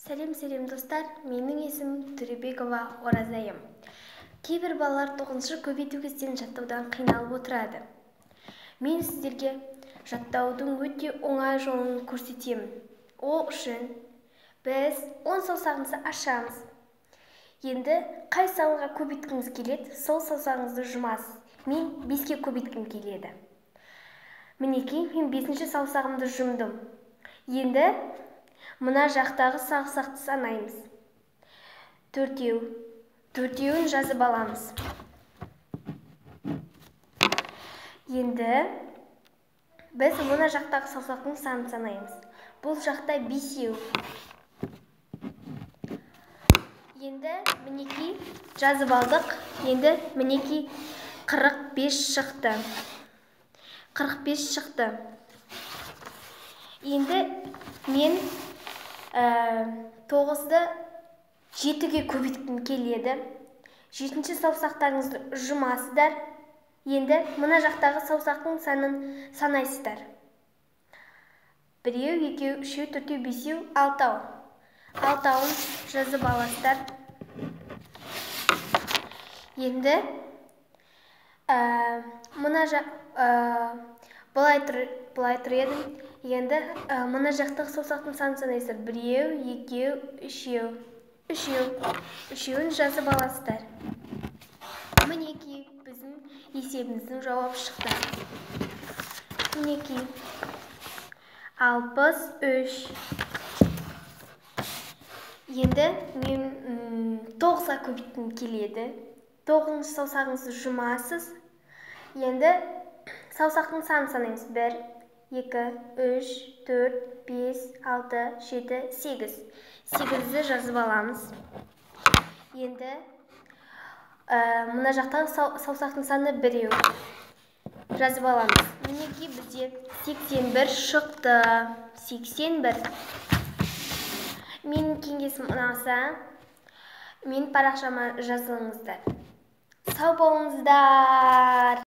Сәлем достар, менің есімім Төребекова Оразайым. Кейбір балалар 9-шы көбейту кестесін жаттаудан қиналып отырады. Мен сіздерге жаттаудың өте оңай жолын көрсетемін. Ол үшін біз 10 саусағымызды ашамыз. Енді қай санға көбейткіңіз келеді, сол саусағыңызды жұмасыз. Мен 5-ке көбейткім келеді. Мінекей, мен 5-ші саусағымды жұмдым. Енді мына жақтағы саусақты санаймыз. Төртеуін жазып аламыз. Енді біз мына жақтағы саусақтың санын санаймыз. Бұл жақта 5. Енді мінекей жазып алдық. Енді мінекей 45 шықты. 45 шықты. Енді мен 9-ды 7-ге көбейткім келеді. 7-ші саусақтарыңызды жұмасыздар. Енді мына жақтағы саусақтың санын санайсыздар. 1, 2, 3, 4, 5, 6. 6-ын жазып аласыздар. Енді былай тұр едім. Енді мына жақтағы саусақтың санын санайсыздар. 1, 2, 3. 3-еуін жазып аласыздар. Мінекей біздің есебіміздің жауабы шықты. Мінекей 63. Енді мен 9-ға көбейткім келеді. 9-шы саусағыңызды жұмасыз. Енді саусақтың санын санаймыз. 1, 2, 3, 4, 5, 6, 7, 8. 8-ді жазып аламыз. Енді мына жақтағы саусақтың саны 1. Жазып аламыз. Мінекей бізде 81 шықты. 81. Менің кеңесім ұнаса, менің парақшама жазылыңыздар. Сау болыңыздар.